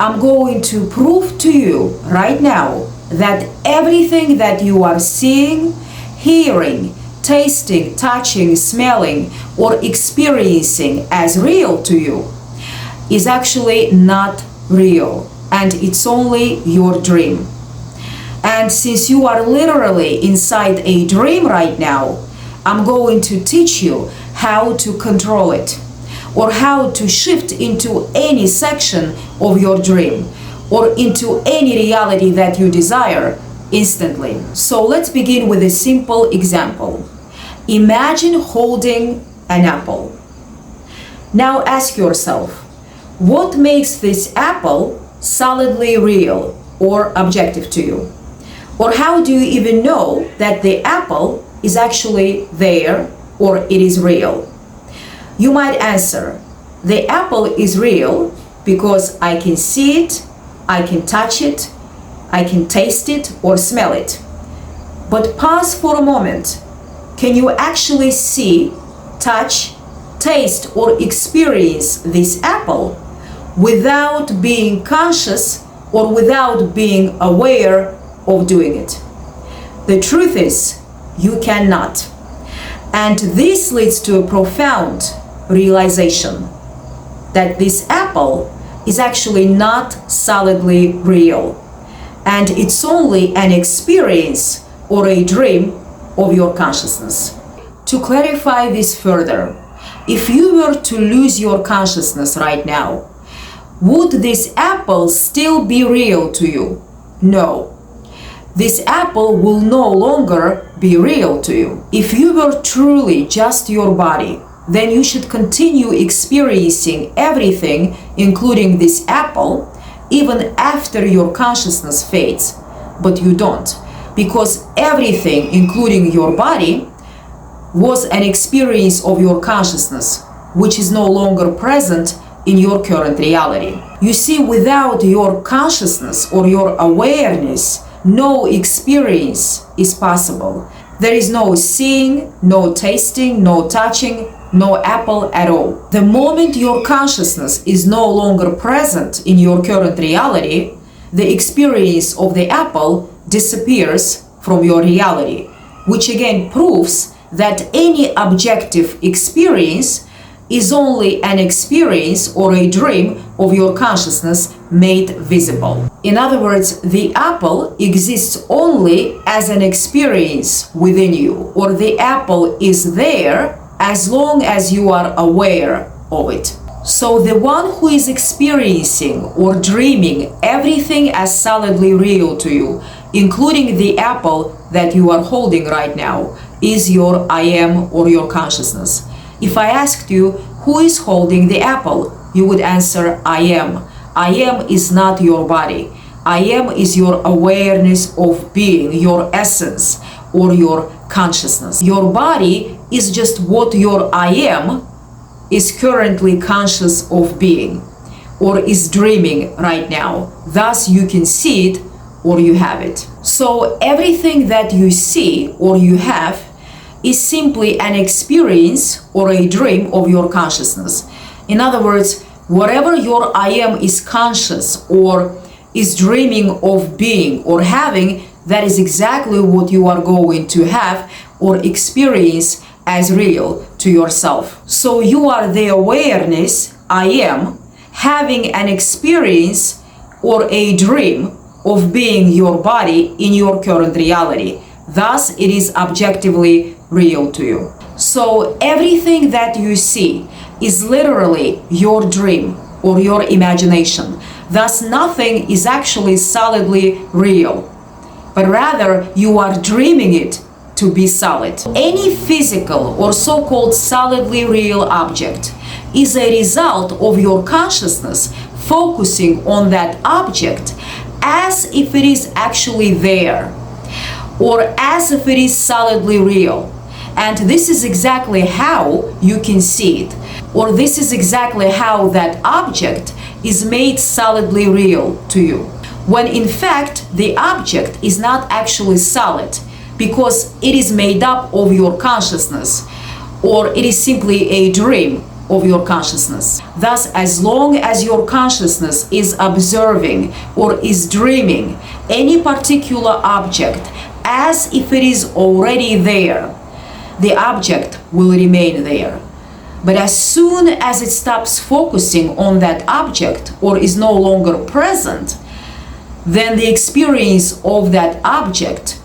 I'm going to prove to you right now that everything that you are seeing, hearing, tasting, touching, smelling, or experiencing as real to you is actually not real, and it's only your dream. And since you are literally inside a dream right now, I'm going to teach you how to control it, or how to shift into any section of your dream, or into any reality that you desire instantly. So let's begin with a simple example. Imagine holding an apple. Now ask yourself, what makes this apple solidly real or objective to you? Or how do you even know that the apple is actually there or it is real? You might answer, the apple is real because I can see it, I can touch it, I can taste it or smell it. But pause for a moment. Can you actually see, touch, taste or experience this apple without being conscious or without being aware of doing it? The truth is, you cannot. And this leads to a profound realization that this apple is actually not solidly real, and it's only an experience or a dream of your consciousness. To clarify this further, if you were to lose your consciousness right now, would this apple still be real to you? No. This apple will no longer be real to you. If you were truly just your body, then you should continue experiencing everything, including this apple, even after your consciousness fades. But you don't, because everything, including your body, was an experience of your consciousness, which is no longer present in your current reality. You see, without your consciousness or your awareness, no experience is possible. There is no seeing, no tasting, no touching, no apple at all. The moment your consciousness is no longer present in your current reality, the experience of the apple disappears from your reality, which again proves that any objective experience is only an experience or a dream of your consciousness made visible. In other words, the apple exists only as an experience within you, or the apple is there as long as you are aware of it. So the one who is experiencing or dreaming everything as solidly real to you, including the apple that you are holding right now, is your I am or your consciousness. If I asked you who is holding the apple, you would answer I am. I am is not your body. I am is your awareness of being, your essence or your consciousness. Your body is just what your I am is currently conscious of being or is dreaming right now. Thus you can see it or you have it. So everything that you see or you have is simply an experience or a dream of your consciousness. In other words, whatever your I am is conscious or is dreaming of being or having, that is exactly what you are going to have or experience as real to yourself. So you are the awareness, I am, having an experience or a dream of being your body in your current reality. Thus, it is objectively real to you. So everything that you see is literally your dream or your imagination. Thus, nothing is actually solidly real, but rather you are dreaming it to be solid. Any physical or so-called solidly real object is a result of your consciousness focusing on that object as if it is actually there, or as if it is solidly real. And this is exactly how you can see it, or this is exactly how that object is made solidly real to you, when in fact the object is not actually solid because it is made up of your consciousness, or it is simply a dream of your consciousness. Thus, as long as your consciousness is observing or is dreaming any particular object as if it is already there, the object will remain there. But as soon as it stops focusing on that object or is no longer present, then the experience of that object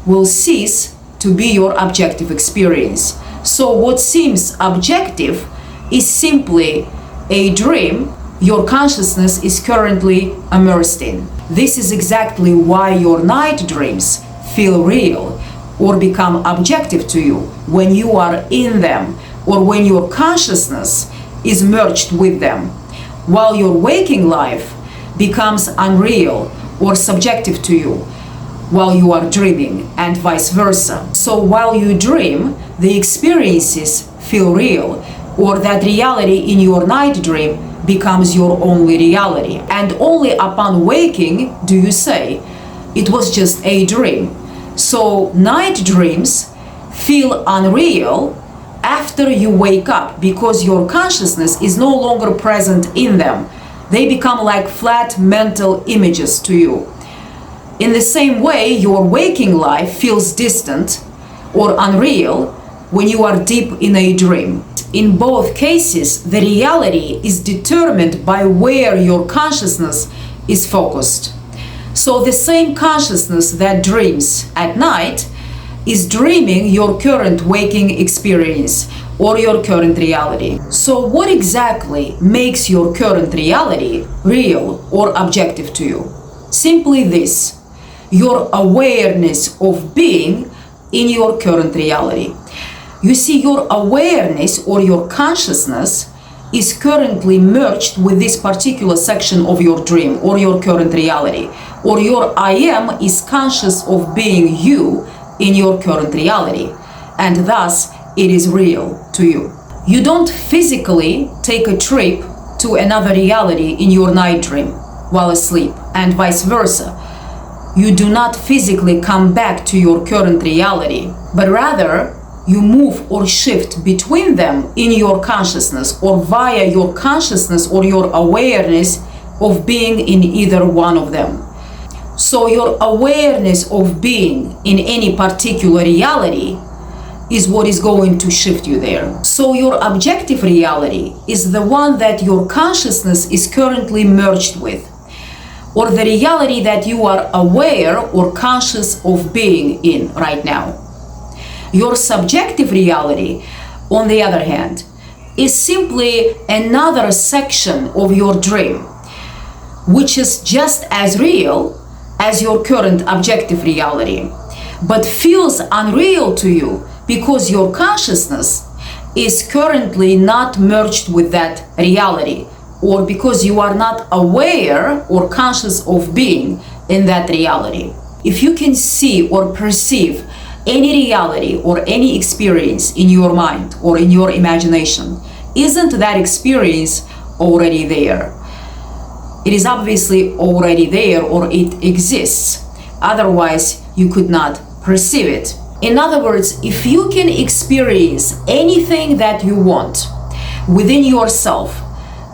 will cease to be your objective experience. So what seems objective is simply a dream your consciousness is currently immersed in. This is exactly why your night dreams feel real or become objective to you when you are in them or when your consciousness is merged with them, while your waking life becomes unreal or subjective to you while you are dreaming, and vice versa. So while you dream, the experiences feel real, or that reality in your night dream becomes your only reality. And only upon waking do you say, it was just a dream. So night dreams feel unreal after you wake up because your consciousness is no longer present in them. They become like flat mental images to you. In the same way, your waking life feels distant or unreal when you are deep in a dream. In both cases, the reality is determined by where your consciousness is focused. So the same consciousness that dreams at night is dreaming your current waking experience or your current reality. So what exactly makes your current reality real or objective to you? Simply this: your awareness of being in your current reality. You see, your awareness or your consciousness is currently merged with this particular section of your dream or your current reality, or your I am is conscious of being you in your current reality, and thus it is real to you. You don't physically take a trip to another reality in your night dream while asleep, and vice versa. You do not physically come back to your current reality, but rather you move or shift between them in your consciousness or via your consciousness or your awareness of being in either one of them. So your awareness of being in any particular reality is what is going to shift you there. So your objective reality is the one that your consciousness is currently merged with, or the reality that you are aware or conscious of being in right now. Your subjective reality, on the other hand, is simply another section of your dream, which is just as real as your current objective reality, but feels unreal to you because your consciousness is currently not merged with that reality, or because you are not aware or conscious of being in that reality. If you can see or perceive any reality or any experience in your mind or in your imagination, isn't that experience already there? It is obviously already there, or it exists. Otherwise, you could not perceive it. In other words, if you can experience anything that you want within yourself,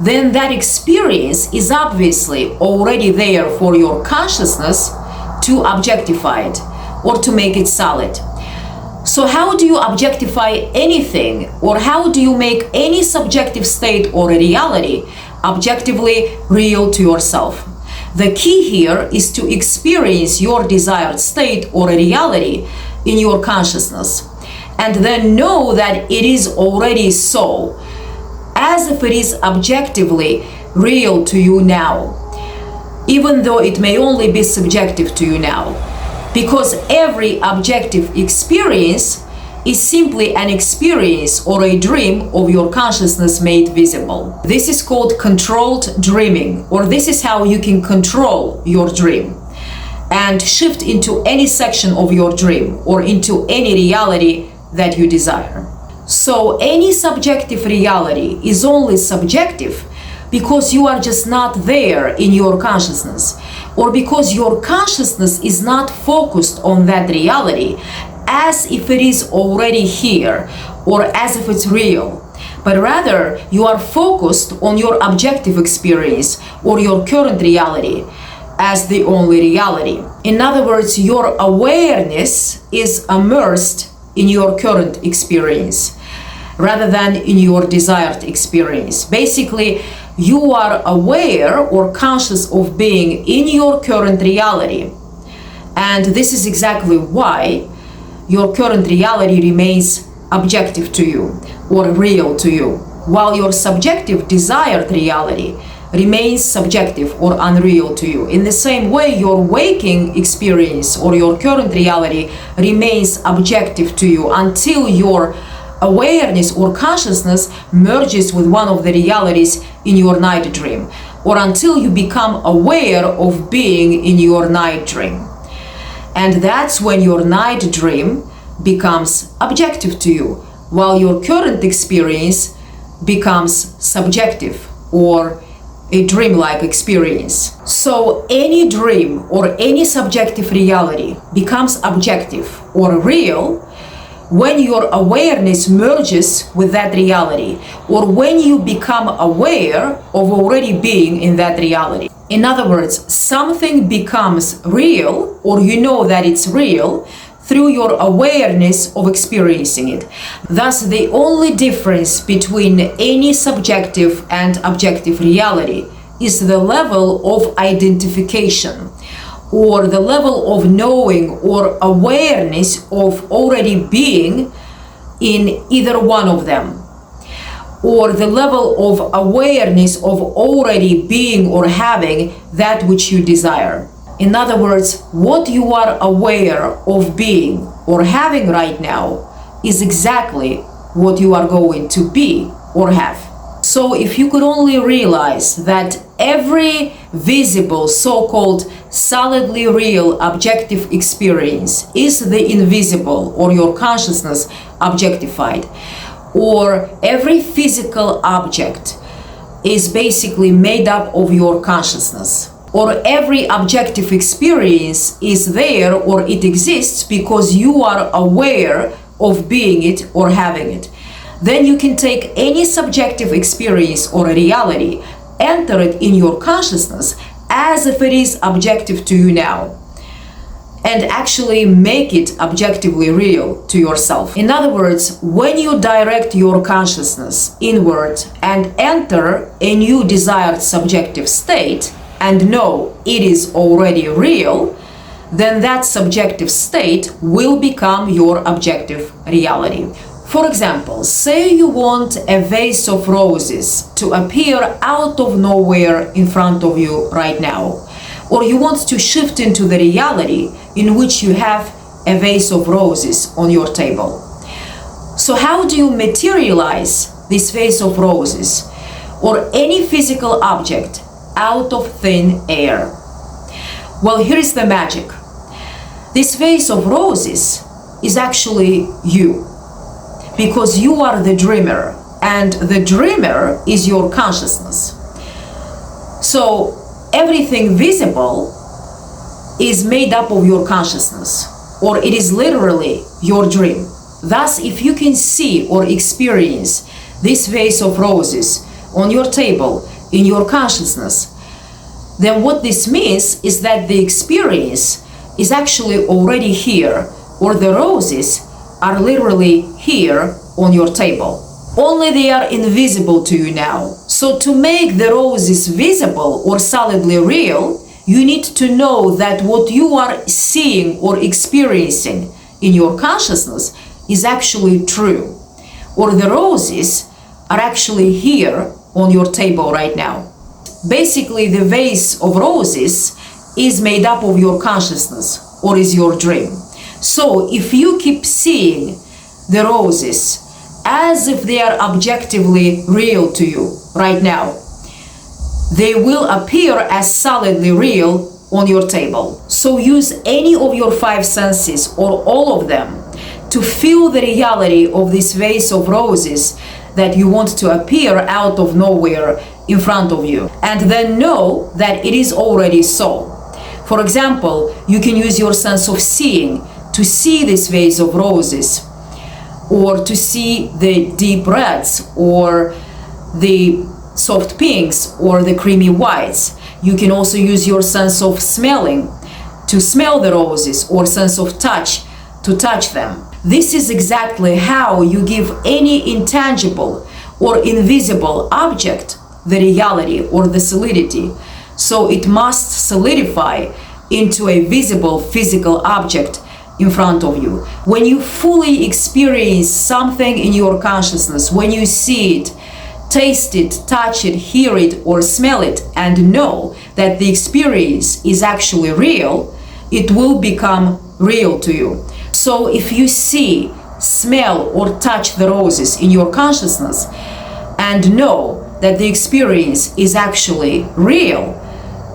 then that experience is obviously already there for your consciousness to objectify it or to make it solid. So how do you objectify anything, or how do you make any subjective state or a reality objectively real to yourself? The key here is to experience your desired state or a reality in your consciousness, and then know that it is already so, as if it is objectively real to you now, even though it may only be subjective to you now, because every objective experience is simply an experience or a dream of your consciousness made visible. This is called controlled dreaming, or this is how you can control your dream and shift into any section of your dream or into any reality that you desire. So any subjective reality is only subjective because you are just not there in your consciousness, or because your consciousness is not focused on that reality as if it is already here or as if it's real, but rather you are focused on your objective experience or your current reality as the only reality. In other words, your awareness is immersed in your current experience rather than in your desired experience. Basically, you are aware or conscious of being in your current reality. And this is exactly why your current reality remains objective to you or real to you, while your subjective desired reality remains subjective or unreal to you. In the same way, your waking experience or your current reality remains objective to you until your awareness or consciousness merges with one of the realities in your night dream, or until you become aware of being in your night dream. And that's when your night dream becomes objective to you, while your current experience becomes subjective or a dreamlike experience. So any dream or any subjective reality becomes objective or real when your awareness merges with that reality, or when you become aware of already being in that reality. In other words, something becomes real, or you know that it's real, through your awareness of experiencing it. Thus, the only difference between any subjective and objective reality is the level of identification, or the level of knowing or awareness of already being in either one of them, or the level of awareness of already being or having that which you desire. In other words, what you are aware of being or having right now is exactly what you are going to be or have. So if you could only realize that every visible, so-called solidly real objective experience is the invisible or your consciousness objectified, or every physical object is basically made up of your consciousness, or every objective experience is there or it exists because you are aware of being it or having it, then you can take any subjective experience or reality, enter it in your consciousness as if it is objective to you now, and actually make it objectively real to yourself. In other words, when you direct your consciousness inward and enter a new desired subjective state and know it is already real, then that subjective state will become your objective reality. For example, say you want a vase of roses to appear out of nowhere in front of you right now, or you want to shift into the reality in which you have a vase of roses on your table. So how do you materialize this vase of roses or any physical object out of thin air? Well, here is the magic. This vase of roses is actually you, because you are the dreamer, and the dreamer is your consciousness. So everything visible is made up of your consciousness, or it is literally your dream. Thus, if you can see or experience this vase of roses on your table in your consciousness, then what this means is that the experience is actually already here, or the roses are literally here on your table. Only they are invisible to you now. So to make the roses visible or solidly real, you need to know that what you are seeing or experiencing in your consciousness is actually true, or the roses are actually here on your table right now. Basically, the vase of roses is made up of your consciousness, or is your dream. So if you keep seeing the roses as if they are objectively real to you right now, they will appear as solidly real on your table. So use any of your five senses, or all of them, to feel the reality of this vase of roses that you want to appear out of nowhere in front of you, and then know that it is already so. For example, you can use your sense of seeing to see this vase of roses or to see the deep reds or the soft pinks or the creamy whites. You can also use your sense of smelling to smell the roses, or sense of touch to touch them. This is exactly how you give any intangible or invisible object the reality or the solidity. So it must solidify into a visible physical object in front of you. When you fully experience something in your consciousness, when you see it, taste it, touch it, hear it, or smell it, and know that the experience is actually real, it will become real to you. So if you see, smell, or touch the roses in your consciousness and know that the experience is actually real,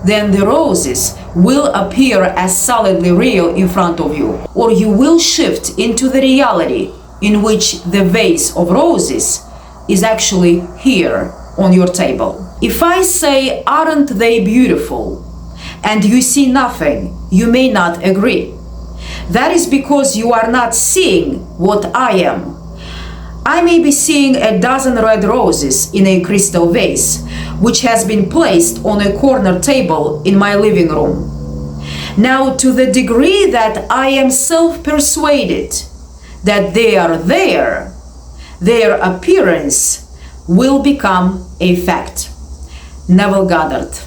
then the roses will appear as solidly real in front of you, or you will shift into the reality in which the vase of roses is actually here on your table. If I say, aren't they beautiful, and you see nothing, you may not agree. That is because you are not seeing what I am. I may be seeing a dozen red roses in a crystal vase, which has been placed on a corner table in my living room. Now, to the degree that I am self-persuaded that they are there, their appearance will become a fact. Neville Goddard.